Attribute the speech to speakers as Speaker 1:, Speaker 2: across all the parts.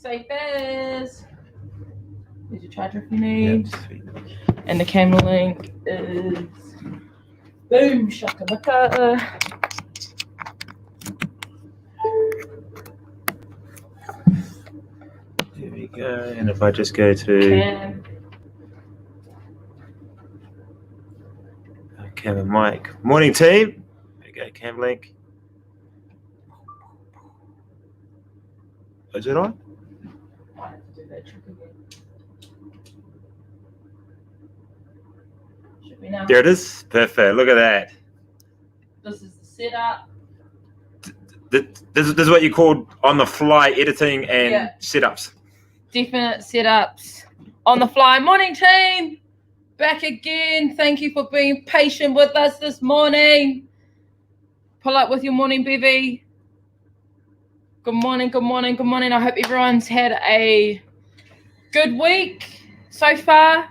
Speaker 1: safe as. There's your charger if you need.
Speaker 2: Yep, sweet.
Speaker 1: And the camera link is boom shakalaka.
Speaker 2: There we go. And if I just go to Cam and Mike. Morning team. There we go, Cam link. Is it on?
Speaker 1: I have to do that trick again. Should be now.
Speaker 2: There it is. Perfect. Look at that.
Speaker 1: This is the setup.
Speaker 2: This is what you call on the fly editing and setups.
Speaker 1: Definite setups on the fly. Morning team. Back again. Thank you for being patient with us this morning. Pull up with your morning bevy. Good morning, good morning, good morning. I hope everyone's had a good week so far.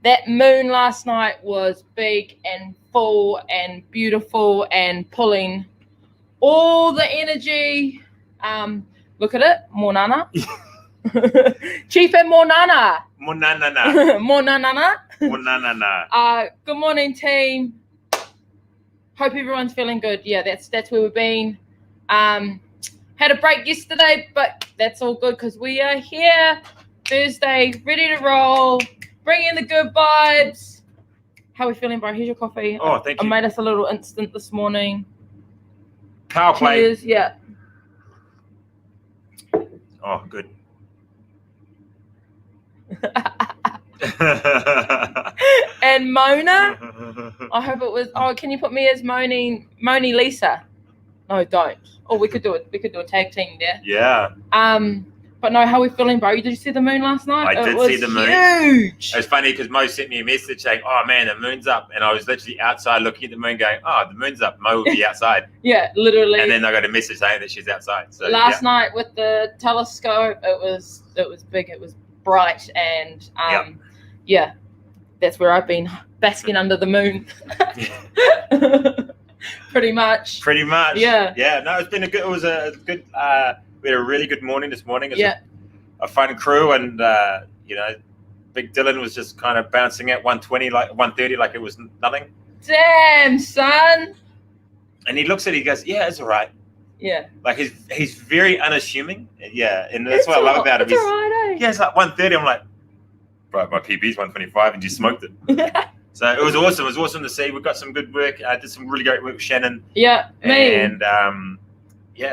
Speaker 1: That moon last night was big and full and beautiful and pulling all the energy. Look at it, Monana. Chief and Monana.
Speaker 2: Monanana.
Speaker 1: Monanana.
Speaker 2: Monanana.
Speaker 1: Good morning, team. Hope everyone's feeling good. Yeah, that's where we've been. Had a break yesterday, but that's all good because we are here Thursday, ready to roll, bring in the good vibes. How are we feeling, bro? Here's your coffee.
Speaker 2: Oh, thank you.
Speaker 1: I made us a little instant this morning.
Speaker 2: Power play.
Speaker 1: Cheers, yeah.
Speaker 2: Oh, good.
Speaker 1: And Mona, I hope it was. Oh, can you put me as Moni Lisa? No, don't. Oh, we could do it. We could do a tag team there.
Speaker 2: Yeah.
Speaker 1: But no, how are we feeling, bro? Did you see the moon last night?
Speaker 2: I did see the moon.
Speaker 1: Huge.
Speaker 2: It was funny because Mo sent me a message saying, "Oh man, the moon's up," and I was literally outside looking at the moon, going, "Oh, the moon's up." Mo will be outside.
Speaker 1: Yeah, literally.
Speaker 2: And then I got a message saying that she's outside. So
Speaker 1: last night with the telescope, it was big. It was bright, and yeah, that's where I've been basking under the moon. Pretty much. Yeah.
Speaker 2: Yeah. No, it's been a good. It was a good. We had a really good morning this morning. It was a fun crew, and Big Dylan was just kind of bouncing at 120, like 130, like it was nothing.
Speaker 1: Damn, son.
Speaker 2: And he looks at it, he goes, "Yeah, it's all right."
Speaker 1: Yeah.
Speaker 2: Like he's very unassuming. Yeah, and that's what I love about him.
Speaker 1: It's all right,
Speaker 2: Yeah, it's like 130. I'm like, bro, my PB's 125, and you smoked it. So it was awesome. It was awesome to see. We got some good work. I did some really great work with Shannon.
Speaker 1: Yeah, me.
Speaker 2: And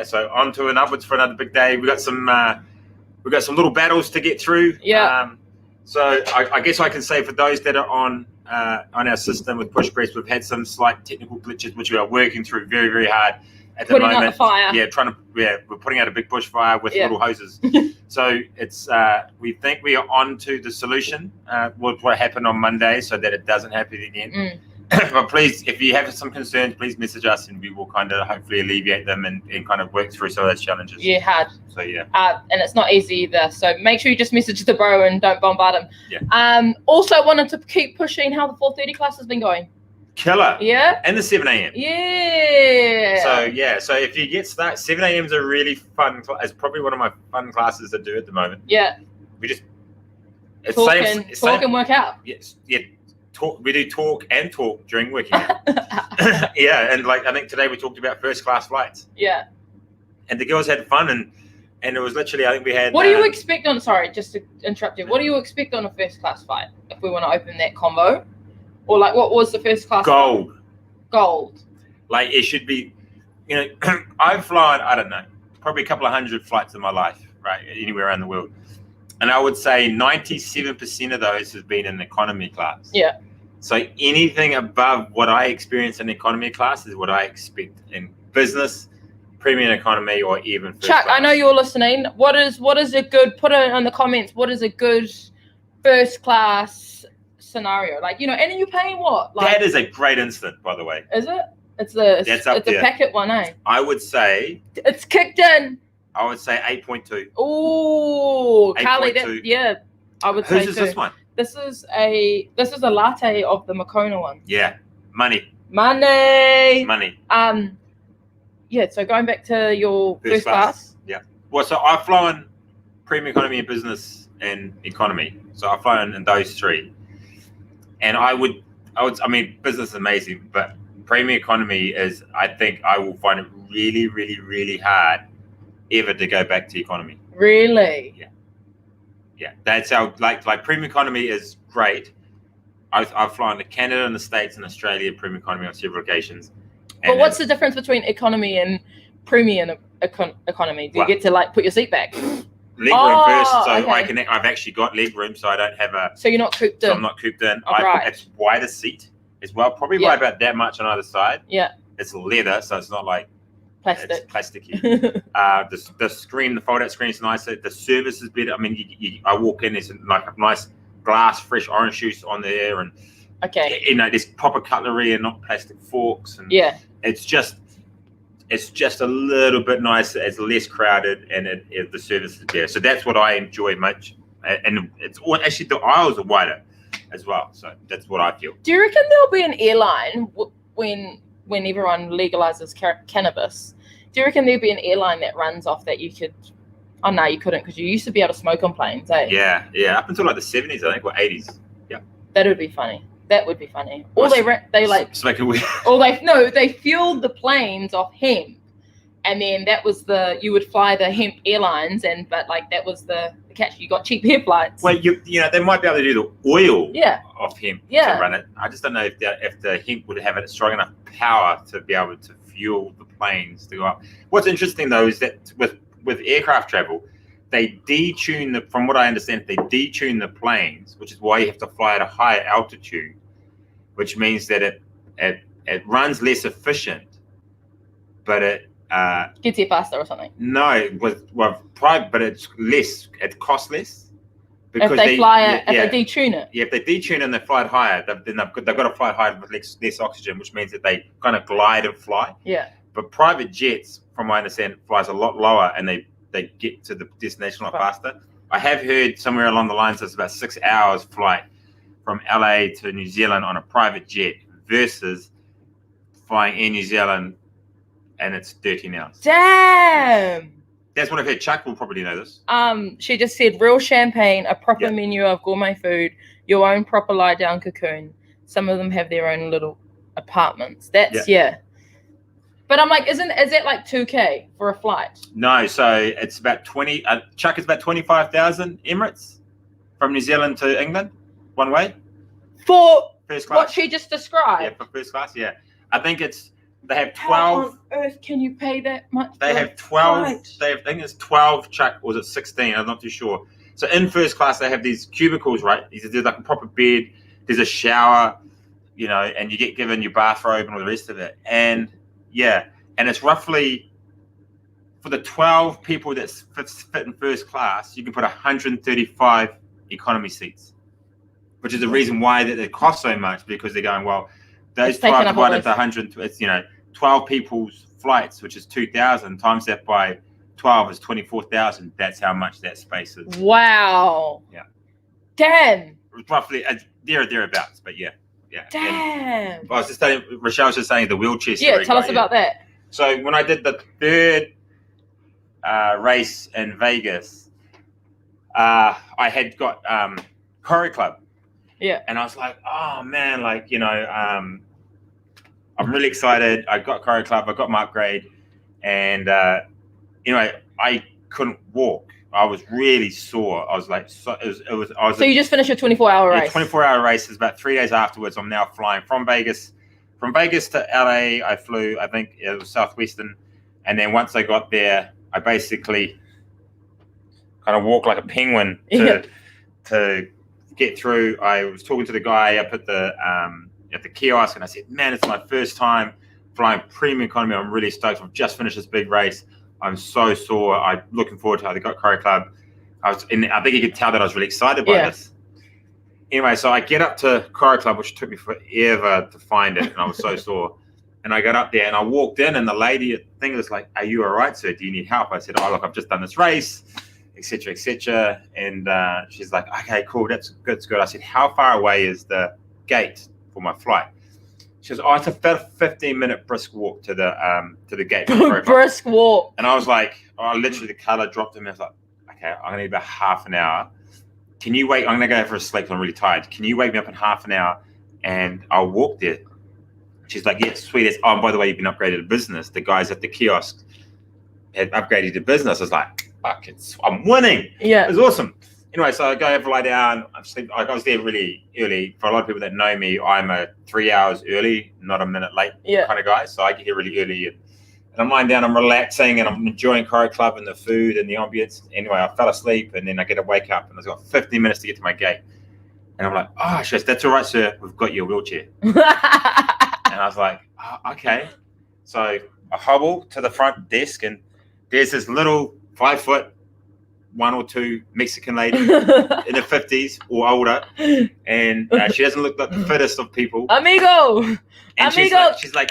Speaker 2: so on to and upwards for another big day. We got some little battles to get through.
Speaker 1: Yeah.
Speaker 2: So I guess I can say for those that are on our system with Pushpress, we've had some slight technical glitches which we are working through very, very hard at the moment.
Speaker 1: Putting out the fire.
Speaker 2: Yeah, we're putting out a big bushfire with little hoses. So it's we think we are on to the solution with what happened on Monday, so that it doesn't happen again. But please, if you have some concerns, please message us and we will kind of hopefully alleviate them and kind of work through some of those challenges.
Speaker 1: Yeah, hard.
Speaker 2: So yeah.
Speaker 1: And it's not easy either. So make sure you just message the bro and don't bombard him.
Speaker 2: Yeah.
Speaker 1: Also wanted to keep pushing how the 4:30 class has been going.
Speaker 2: Killer.
Speaker 1: Yeah.
Speaker 2: And the 7 a.m.
Speaker 1: Yeah.
Speaker 2: So if you get stuck, 7 a.m. is a really fun. It's probably one of my fun classes to do at the moment.
Speaker 1: Yeah.
Speaker 2: We just
Speaker 1: talk and work out.
Speaker 2: Yes. Yeah. We do talk during working out. Yeah, and like I think today we talked about first class flights.
Speaker 1: Yeah.
Speaker 2: And the girls had fun and it was literally I think we had.
Speaker 1: What do you expect on? Sorry, just to interrupt you. What do you expect on a first class flight if we want to open that combo? Or like, what was the first class?
Speaker 2: Gold.
Speaker 1: Flight? Gold.
Speaker 2: Like it should be, I've flown, I don't know, probably a couple of hundred flights in my life, right? Anywhere around the world. And I would say 97% of those have been in economy class.
Speaker 1: Yeah.
Speaker 2: So anything above what I experience in economy class is what I expect in business, premium economy, or even first
Speaker 1: Chuck,
Speaker 2: class.
Speaker 1: I know you're listening. What is a good, put it in the comments, what is a good first class scenario? Like, and then you're paying what? Like,
Speaker 2: that is a great instant, by the way.
Speaker 1: Is it? It's a
Speaker 2: there.
Speaker 1: packet one, eh?
Speaker 2: I would say
Speaker 1: it's kicked in.
Speaker 2: I would say 8.2.
Speaker 1: Oh, Carly,
Speaker 2: 8.2.
Speaker 1: I would say.
Speaker 2: Whose is this one?
Speaker 1: This is a latte of the Makona one.
Speaker 2: Yeah, money.
Speaker 1: Yeah. So going back to your first class.
Speaker 2: Yeah. Well, so I've flown premium economy and business and economy. So I've flown in those three. And I mean, business is amazing, but premium economy is, I think I will find it really, really, really hard ever to go back to economy.
Speaker 1: Really?
Speaker 2: Yeah. That's how, like premium economy is great. I've flown to Canada and the States and Australia premium economy on several occasions.
Speaker 1: But what's the difference between economy and premium economy? Do you get to like put your seat back?
Speaker 2: Leg room first, so okay. I've actually got leg room, so I don't have a.
Speaker 1: So you're not cooped in.
Speaker 2: So I'm not cooped in.
Speaker 1: Right.
Speaker 2: It's wider seat as well, probably by about that much on either side.
Speaker 1: Yeah.
Speaker 2: It's leather, so it's not like
Speaker 1: plastic.
Speaker 2: It's plasticky. The screen, the fold-out screen is nicer. The service is better. I mean, I walk in, there's like a nice glass, fresh orange juice on there, and there's proper cutlery and not plastic forks, and it's just a little bit nicer. It's less crowded, and the service is better. So that's what I enjoy much. And it's actually the aisles are wider as well. So that's what I feel.
Speaker 1: Do you reckon there'll be an airline when everyone legalizes cannabis? Do you reckon there'll be an airline that runs off that you could? Oh no, you couldn't, because you used to be able to smoke on planes, eh?
Speaker 2: Yeah. Up until like the 70s, I think, or 80s. Yeah.
Speaker 1: That would be funny. That would be funny. Or they like
Speaker 2: smoking weed.
Speaker 1: Or they fueled the planes off hemp, and then that was you would fly the hemp airlines, but like that was the catch. You got cheap air flights.
Speaker 2: Well, they might be able to do the oil off hemp to run it. I just don't know if the hemp would have strong enough power to be able to fuel the planes to go up. What's interesting though is that with aircraft travel, they detune from what I understand, they detune the planes, which is why you have to fly at a higher altitude, which means that it runs less efficient, but it
Speaker 1: gets here faster or something.
Speaker 2: No, but it's less. It costs less
Speaker 1: because if they detune it.
Speaker 2: Yeah, if they detune and they fly it higher, then they've got to fly it higher with less oxygen, which means that they kind of glide and fly.
Speaker 1: Yeah.
Speaker 2: But private jets, from my understanding, flies a lot lower and they get to the destination a lot faster. I have heard somewhere along the lines it's about 6 hours flight from LA to New Zealand on a private jet versus flying in New Zealand, and it's 13 hours.
Speaker 1: Damn.
Speaker 2: That's what I've heard. Chuck will probably know this.
Speaker 1: She just said real champagne, a proper menu of gourmet food, your own proper lie down cocoon. Some of them have their own little apartments. That's But I'm like, is it like $2,000 for a flight?
Speaker 2: No, so it's about 20. Chuck is about 25,000 Emirates from New Zealand to England, one way.
Speaker 1: For
Speaker 2: first class.
Speaker 1: What she just described.
Speaker 2: Yeah, for first class. Yeah, I think they have 12.
Speaker 1: How on earth can you pay that much?
Speaker 2: They have 12. I think it's 12. Chuck, or was it 16? I'm not too sure. So in first class, they have these cubicles, right? There's like a proper bed. There's a shower, and you get given your bathrobe and all the rest of it. And and it's roughly for the 12 people that fit in first class, you can put 135 economy seats, which is the reason why that it costs so much, because they're going, well, those 12 divided into 100, it's 12 people's flights, which is 2,000 times that by 12 is 24,000. That's how much that space is.
Speaker 1: Wow.
Speaker 2: Yeah.
Speaker 1: Damn.
Speaker 2: Roughly thereabouts, but yeah.
Speaker 1: Damn.
Speaker 2: And I was just saying, Rochelle was just saying the wheelchair.
Speaker 1: Yeah, tell us about that.
Speaker 2: So when I did the third race in Vegas, I had got Choreo Club.
Speaker 1: Yeah.
Speaker 2: And I was like, oh man, I'm really excited. I got Choreo Club, I got my upgrade, and I couldn't walk. I was really sore. I was like, so you
Speaker 1: just finished your 24-hour race?
Speaker 2: 24-hour race is about 3 days afterwards. I'm now flying from Vegas to LA. I flew, I think it was Southwestern. And then once I got there, I basically kind of walked like a penguin to get through. I was talking to the guy up at the kiosk, and I said, man, it's my first time flying premium economy. I'm really stoked. I've just finished this big race. I'm so sore. I'm looking forward to how they got Choreo Club. I think you could tell that I was really excited by this. Anyway, so I get up to Choreo Club, which took me forever to find it, and I was so sore. And I got up there, and I walked in, and the lady at the thing was like, "Are you all right, sir? Do you need help?" I said, "Oh, look, I've just done this race, etc., etc." And she's like, "Okay, cool, that's good." I said, "How far away is the gate for my flight?" She goes, "Oh, it's about a 15-minute brisk walk to the gate."
Speaker 1: Brisk walk.
Speaker 2: And I was like, literally the color dropped in me. I was like, I okay, I'm going to need about half an hour. Can you wait? I'm going to go for a sleep. I'm really tired. Can you wake me up in half an hour and I'll walk there? She's like, yeah, sweet as. Oh, and by the way, you've been upgraded to business. The guys at the kiosk had upgraded to business. I was like, fuck, I'm winning.
Speaker 1: Yeah.
Speaker 2: It was awesome. Anyway, so I go over, lie down. I was there really early. For a lot of people that know me, I'm a 3 hours early, not a minute late kind of guy. So I get here really early. And I'm lying down, I'm relaxing, and I'm enjoying Chiro Club and the food and the ambience. Anyway, I fell asleep, and then I get to wake up, and I've got 15 minutes to get to my gate. And I'm like, oh, shit, that's all right, sir. We've got your wheelchair. And I was like, oh, okay. So I hobble to the front desk, and there's this little 5 foot, 1 or 2 Mexican lady in her 50s or older, and she doesn't look like the fittest of people.
Speaker 1: Amigo.
Speaker 2: And she's like, it's like,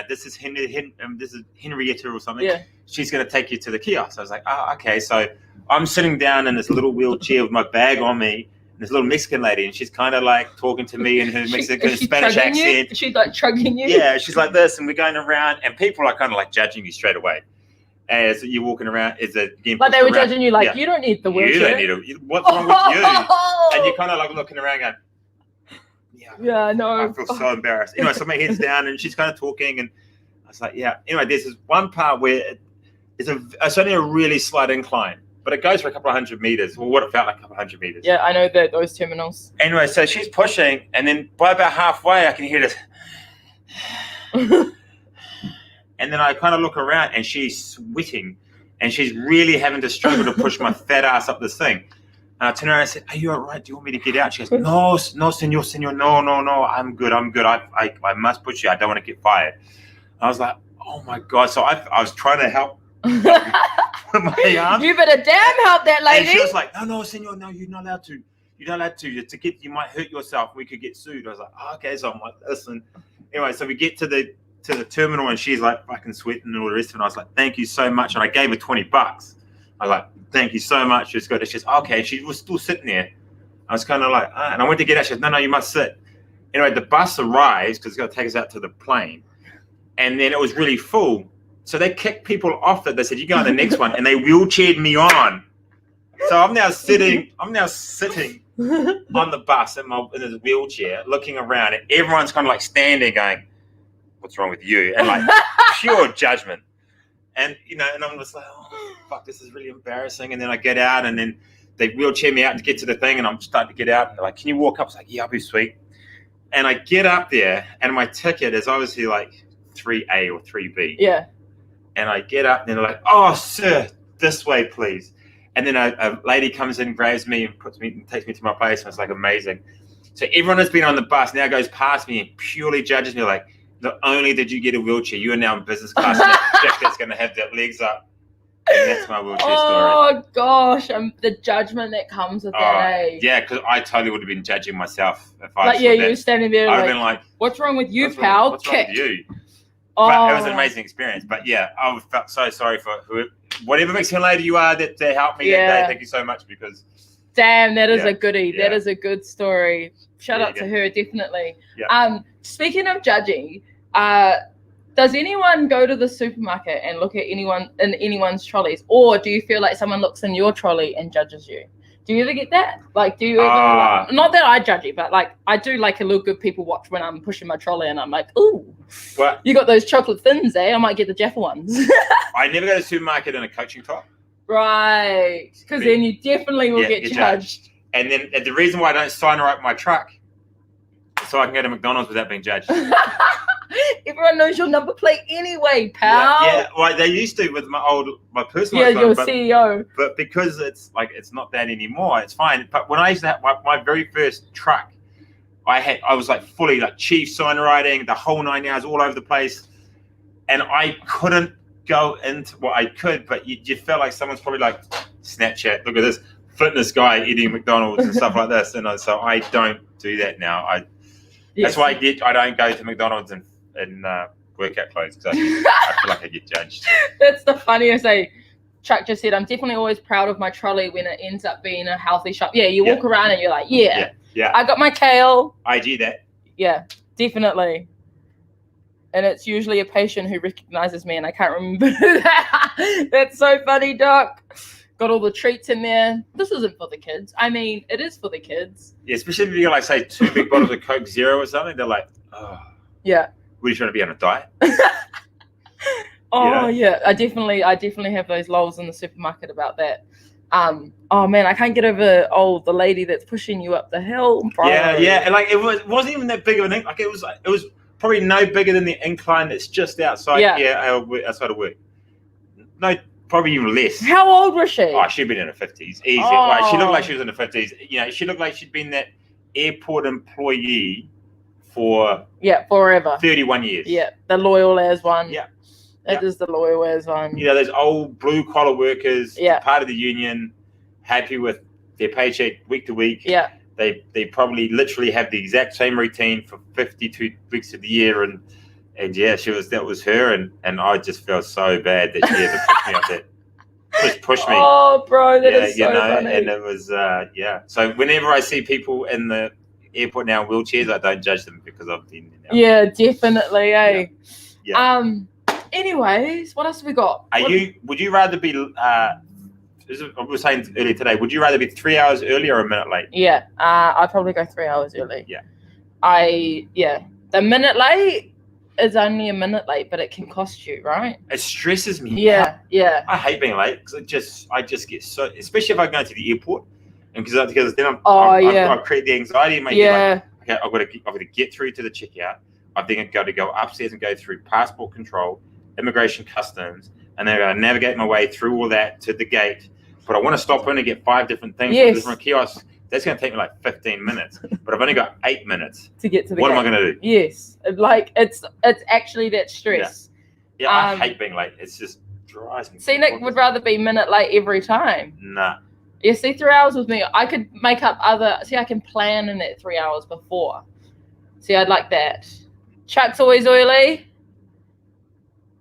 Speaker 2: this is Henrietta or something.
Speaker 1: Yeah.
Speaker 2: She's going to take you to the kiosk. I was like, oh, okay. So I'm sitting down in this little wheelchair with my bag on me, and this little Mexican lady, and she's kind of like talking to me in her Mexican Spanish accent.
Speaker 1: She's like chugging you.
Speaker 2: Yeah, she's like this, and we're going around, and people are kind of like judging you straight away. As you're walking around,
Speaker 1: like they were judging you, like, you don't need the wheelchair.
Speaker 2: You don't need it. What's wrong with you? And you're kind of like looking around going,
Speaker 1: yeah, no.
Speaker 2: I feel so embarrassed. Anyway, so my head's down, and she's kind of talking, and I was like, yeah. Anyway, there's this one part where it's only a really slight incline, but it goes for a couple of 100 meters, or what it felt like a couple of 100 meters.
Speaker 1: Yeah, I know those terminals.
Speaker 2: Anyway, so she's pushing, and then by about halfway, I can hear this. And then I kind of look around, and she's sweating, and she's really having to struggle to push my fat ass up this thing. And I turned around and I said, are you all right? Do you want me to get out? She goes, no, senor, no, I'm good. I must push you. I don't want to get fired. I was like, oh my God. So I was trying to help with my arm.
Speaker 1: You better damn help that lady.
Speaker 2: And she was like, no, senor, no, you're not allowed to. You're not allowed to. You might hurt yourself. We could get sued. I was like, oh, okay. So I'm like, listen. Anyway, so we get to the terminal, and she's like fucking sweating and all the rest of it. And I was like, thank you so much. And I gave her $20. I was like, thank you so much. She's good. She's okay. She was still sitting there. I was kind of like, and I went to get out. She goes, no, you must sit. Anyway, the bus arrives because it's going to take us out to the plane. And then it was really full. So they kicked people off it. They said, you go on the next one. And they wheelchaired me on. So I'm now sitting on the bus in this wheelchair, looking around. And everyone's kind of like standing going, what's wrong with you? And like pure judgment. And, and I'm just like, oh, fuck, this is really embarrassing. And then I get out, and then they wheelchair me out to get to the thing, and I'm starting to get out. And they're like, can you walk up? I was like, yeah, I'll be sweet. And I get up there, and my ticket is obviously like 3A or 3B.
Speaker 1: Yeah.
Speaker 2: And I get up, and they're like, oh, sir, this way, please. And then a lady comes in, grabs me, and takes me to my place. And it's like amazing. So everyone that's been on the bus now goes past me and purely judges me like, not only did you get a wheelchair, you are now in business class. And that chick that's going to have their legs up. And that's my wheelchair story.
Speaker 1: Oh, gosh. The judgment that comes with that age.
Speaker 2: Yeah, because I totally would have been judging myself if I
Speaker 1: like, yeah, you were standing there
Speaker 2: I would have been like,
Speaker 1: what's wrong with you, pal?
Speaker 2: What's wrong with you? But it was an amazing experience. But yeah, I felt so sorry for whatever Mexican lady you are that helped me that day. Thank you so much because...
Speaker 1: Damn, that is a goodie. Yeah. That is a good story. Shout out to her, definitely. Yeah. Speaking of judging, does anyone go to the supermarket and look at anyone's trolleys, or do you feel like someone looks in your trolley and judges you? Do you ever get that? Like, do you ever? Not that I judge it, but like I do like a little good people watch when I'm pushing my trolley, and I'm like, ooh,
Speaker 2: what?
Speaker 1: You got those chocolate thins, eh? I might get the Jaffa ones.
Speaker 2: I never go to the supermarket in a coaching top.
Speaker 1: Right, because then you definitely will get judged.
Speaker 2: And then the reason why I don't sign her up my truck, so I can go to McDonald's without being judged.
Speaker 1: Everyone knows your number plate anyway, pal.
Speaker 2: Yeah, well, they used to with my personal phone.
Speaker 1: Yeah, your CEO.
Speaker 2: But because it's not that anymore, it's fine. But when I used to have my very first truck, I was like fully like chief sign writing, the whole 9 yards all over the place, and I couldn't go into I could, but you felt like someone's probably like, Snapchat, look at this fitness guy eating McDonald's and stuff like this, and so I don't do that now. That's why I don't go to McDonald's in workout clothes, because I feel like I get judged. That's
Speaker 1: the funniest. Chuck just said, I'm definitely always proud of my trolley when it ends up being a healthy shop. Yeah, you walk around and you're like, yeah, I got my kale.
Speaker 2: IG that.
Speaker 1: Yeah, definitely. And it's usually a patient who recognizes me, and I can't remember that. That's so funny, Doc. got all the treats in there. This isn't for the kids. I mean, it is for the kids.
Speaker 2: Yeah, especially if you got, like, say, 2 big bottles of Coke Zero or something. They're like, oh.
Speaker 1: Yeah.
Speaker 2: Were you trying to be on a diet?
Speaker 1: Oh, yeah. I definitely have those lols in the supermarket about that. Oh man, I can't get over the lady that's pushing you up the hill. Bro.
Speaker 2: Yeah, and like it wasn't even that big of an incline. Like it was probably no bigger than the incline that's just outside outside of work. No, probably even less.
Speaker 1: How old was she?
Speaker 2: Oh, she'd been in her 50s. Easy.
Speaker 1: Oh.
Speaker 2: Like, she looked like she was in her 50s. You know, she looked like she'd been that airport employee for
Speaker 1: forever.
Speaker 2: 31 years.
Speaker 1: Yeah, the loyal as one.
Speaker 2: Yeah.
Speaker 1: That is the loyal as one.
Speaker 2: You know, those old blue collar workers,
Speaker 1: Yeah.
Speaker 2: part of the union, happy with their paycheck week to week.
Speaker 1: Yeah.
Speaker 2: They probably literally have the exact same routine for 52 weeks of the year, and yeah, that was her, and I just felt so bad that she had to push me up there. Just push me.
Speaker 1: Oh, bro, that is so funny.
Speaker 2: And it was So whenever I see people in the airport now in wheelchairs, I don't judge them because I've been there now.
Speaker 1: Yeah, definitely.
Speaker 2: Yeah.
Speaker 1: Anyways, what else have we got?
Speaker 2: Would you rather be I was saying earlier today, would you rather be 3 hours early or a minute late?
Speaker 1: Yeah, I'd probably go 3 hours early.
Speaker 2: Yeah.
Speaker 1: The minute late is only a minute late, but it can cost you, right?
Speaker 2: It stresses me.
Speaker 1: Yeah.
Speaker 2: I hate being late because I just get so, especially if I go to the airport, and because then I create the anxiety and make it like, okay, I've got to get through to the checkout. I've then got to go upstairs and go through passport control, immigration, customs, and then I've got to navigate my way through all that to the gate. But I want to stop in and get 5 different things from different kiosks. That's going to take me like 15 minutes. But I've only got 8 minutes
Speaker 1: to get to the
Speaker 2: What
Speaker 1: gate.
Speaker 2: am I going to do?
Speaker 1: Yes. Like, it's actually that stress.
Speaker 2: Yeah, I hate being late. It's just drives me.
Speaker 1: See, Nick would rather be minute late every time.
Speaker 2: Nah.
Speaker 1: Yeah, see, 3 hours with me, I could make up I can plan in that 3 hours before. See, I'd like that. Chuck's always early.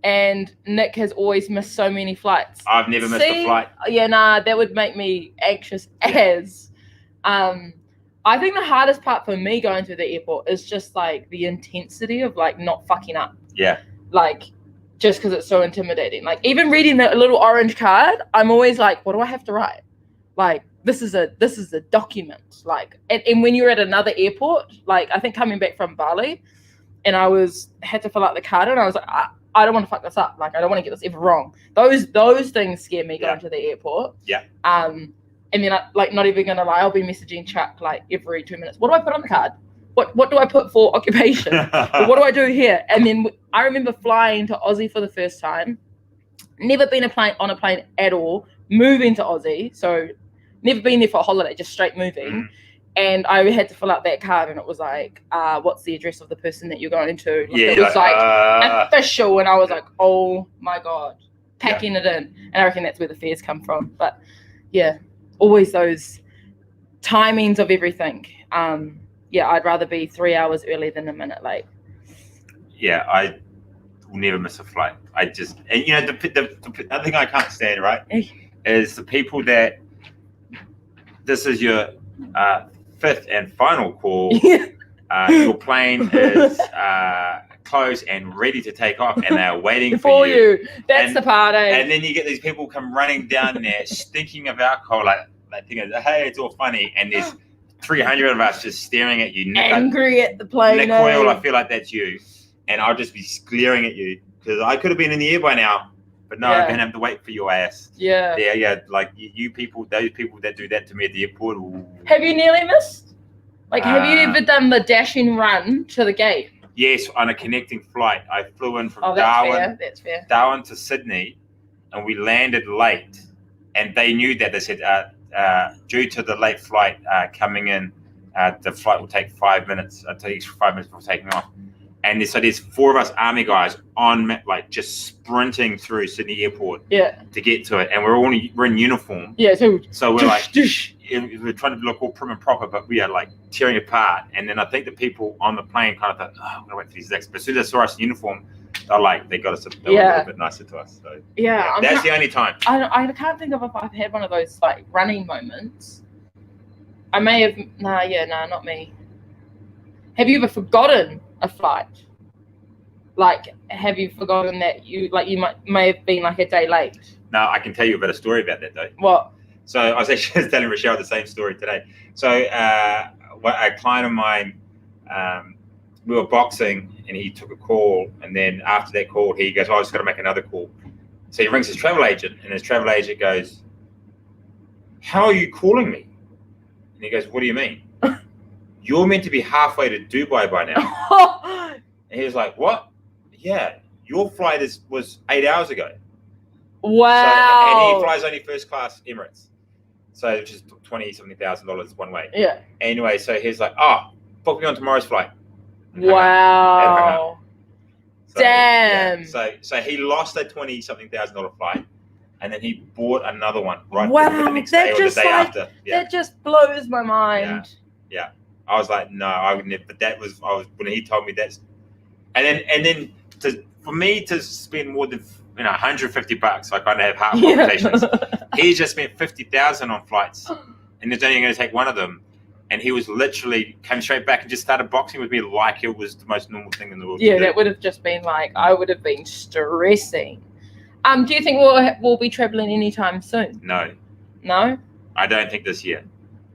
Speaker 1: And Nick has always missed so many flights.
Speaker 2: I've never missed a flight.
Speaker 1: Yeah, that would make me anxious as. I think the hardest part for me going through the airport is just like the intensity of like not fucking up.
Speaker 2: Yeah.
Speaker 1: Like, just because it's so intimidating. Like, even reading the little orange card, I'm always like, what do I have to write? Like, this is a document. Like, and when you're at another airport, like I think coming back from Bali, and I had to fill out the card, and I was like, I don't want to fuck this up. Like, I don't want to get this ever wrong. Those things scare me going to the airport.
Speaker 2: Yeah.
Speaker 1: And then, not even gonna lie, I'll be messaging Chuck like every 2 minutes. What do I put on the card? What do I put for occupation? Or what do I do here? And then I remember flying to Aussie for the first time. Never been on a plane at all. Moving to Aussie, so never been there for a holiday, just straight moving. And I had to fill out that card, and it was like, what's the address of the person that you're going to? It was official, and I was like, oh my God, packing it in. And I reckon that's where the fears come from. But yeah, always those timings of everything. I'd rather be 3 hours early than a minute late.
Speaker 2: Yeah, I will never miss a flight. And you know, the other thing I can't stand, right, is the people that this is your 5th and final call. Your plane is closed and ready to take off, and they're waiting for you.
Speaker 1: That's the part, eh?
Speaker 2: And then you get these people come running down there, stinking of alcohol, like thinking, hey, it's all funny, and there's 300 of us just staring at you.
Speaker 1: Angry at the plane.
Speaker 2: Nick Coyle, I feel like that's you. And I'll just be glaring at you, because I could have been in the air by now, but no, I'm going to have to wait for your ass. Yeah, like you people, those people that do that to me at the airport. Ooh.
Speaker 1: Have you nearly missed? Like, have you ever done the dashing run to the gate?
Speaker 2: Yes, on a connecting flight. I flew in from Darwin to Sydney, and we landed late. And they knew that. They said, due to the late flight coming in, the flight will take 5 minutes. It takes 5 minutes before taking off. And so there's 4 of us army guys just sprinting through Sydney Airport to get to it, and we're in uniform. Yeah, so we're like we're trying to look all prim and proper, but we are like tearing apart. And then I think the people on the plane kind of thought, oh, I'm gonna wait for these next. But as soon as they saw us in uniform, they got us. They were a little bit nicer to us. So that's the only time.
Speaker 1: I can't think of if I've had one of those like running moments. I may have. Not me. Have you ever forgotten a flight? Like, have you forgotten that you may have been like a day late?
Speaker 2: No, I can tell you a bit of story about that though.
Speaker 1: What?
Speaker 2: So I was actually just telling Rochelle the same story today. So a client of mine, we were boxing and he took a call, and then after that call, he goes, "Oh, I just got to make another call." So he rings his travel agent, and his travel agent goes, "How are you calling me?" And he goes, "What do you mean? You're meant to be halfway to Dubai by now." And he was like, "What? Yeah, your flight was 8 hours ago."
Speaker 1: Wow.
Speaker 2: So, and he flies only first class Emirates. So which is $20-something thousand one way.
Speaker 1: Yeah.
Speaker 2: Anyway, so he's like, "Oh, book me on tomorrow's flight."
Speaker 1: Wow.
Speaker 2: So,
Speaker 1: damn.
Speaker 2: Yeah. So he lost a $20-something thousand flight, and then he bought another one right the next
Speaker 1: that
Speaker 2: day or
Speaker 1: just
Speaker 2: the day
Speaker 1: like,
Speaker 2: after. Yeah.
Speaker 1: That just blows my mind.
Speaker 2: Yeah. I was like, no, I would never. But when he told me that, and then for me to spend more than $150, I kind of have heart palpitations. He just spent $50,000 on flights, and there's only going to take one of them. And he was literally came straight back and just started boxing with me like it was the most normal thing in the world.
Speaker 1: Yeah, that would have just been like, I would have been stressing. Do you think we'll be traveling anytime soon?
Speaker 2: No.
Speaker 1: No?
Speaker 2: I don't think this year.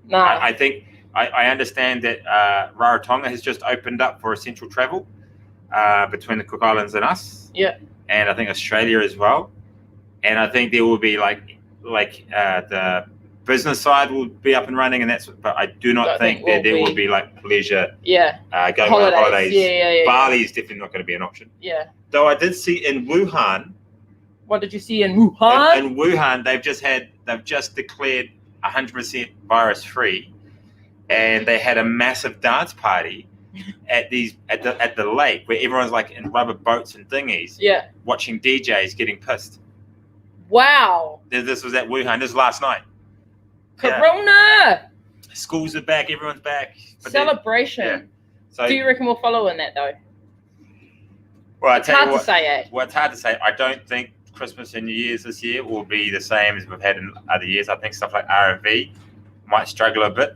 Speaker 1: No.
Speaker 2: I think I understand that Rarotonga has just opened up for essential travel between the Cook Islands and us.
Speaker 1: Yeah.
Speaker 2: And I think Australia as well. And I think there will be like the business side will be up and running, and but I do not think that there will be like pleasure.
Speaker 1: Yeah.
Speaker 2: Going on holidays.
Speaker 1: Yeah.
Speaker 2: Bali is definitely not going to be an option.
Speaker 1: Yeah.
Speaker 2: Though I did see in Wuhan.
Speaker 1: What did you see in Wuhan?
Speaker 2: In Wuhan, they've just declared 100% virus free, and they had a massive dance party at the lake where everyone's like in rubber boats and dinghies.
Speaker 1: Yeah. Watching
Speaker 2: DJs getting pissed.
Speaker 1: Wow.
Speaker 2: This was at Wuhan. This was last night.
Speaker 1: Corona.
Speaker 2: Yeah. Schools are back. Everyone's back.
Speaker 1: Celebration.
Speaker 2: Yeah. So,
Speaker 1: do you reckon we'll follow in that though?
Speaker 2: Well,
Speaker 1: it's hard to say, eh?
Speaker 2: Well, it's hard to say. I don't think Christmas and New Year's this year will be the same as we've had in other years. I think stuff like R&V might struggle a bit.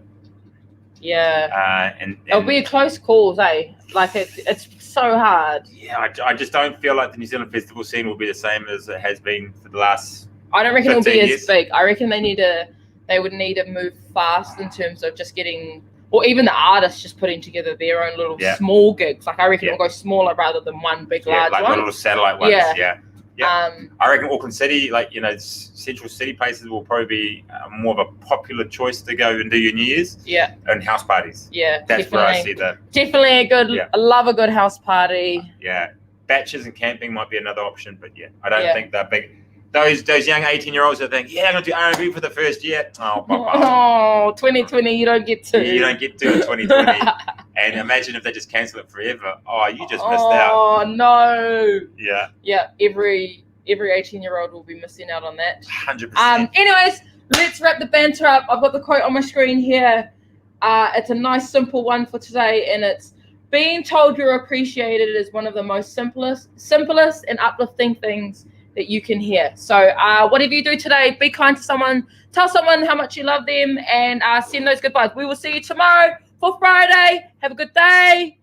Speaker 1: Yeah.
Speaker 2: And
Speaker 1: it'll be a close calls, eh? Like it's so hard.
Speaker 2: Yeah, I just don't feel like the New Zealand festival scene will be the same as it has been for the last.
Speaker 1: I don't reckon it'll be
Speaker 2: years.
Speaker 1: As big. I reckon they would need to move fast in terms of just getting, or even the artists just putting together their own little small gigs. Like I reckon it'll go smaller rather than one big large
Speaker 2: like
Speaker 1: one.
Speaker 2: Little satellite ones. Yeah. I reckon Auckland City, central city places will probably be more of a popular choice to go and do your New Year's.
Speaker 1: Yeah.
Speaker 2: And house parties.
Speaker 1: Yeah.
Speaker 2: That's where I see
Speaker 1: definitely a good. Yeah. I love a good house party.
Speaker 2: Yeah. Batches and camping might be another option, but I don't think they're big. Those young 18-year-olds that think, I'm going to do R&B for the first year. Oh,
Speaker 1: 2020, you don't get to.
Speaker 2: You don't get to in 2020. And imagine if they just cancel it forever. Oh, you just missed out.
Speaker 1: Oh, no.
Speaker 2: Yeah.
Speaker 1: Yeah, every 18-year-old will be missing out on that.
Speaker 2: 100%.
Speaker 1: Anyways, let's wrap the banter up. I've got the quote on my screen here. It's a nice, simple one for today, and it's, being told you're appreciated is one of the most simplest and uplifting things that you can hear. So whatever you do today, be kind to someone, tell someone how much you love them, and send those good vibes. We will see you tomorrow for Friday. Have a good day.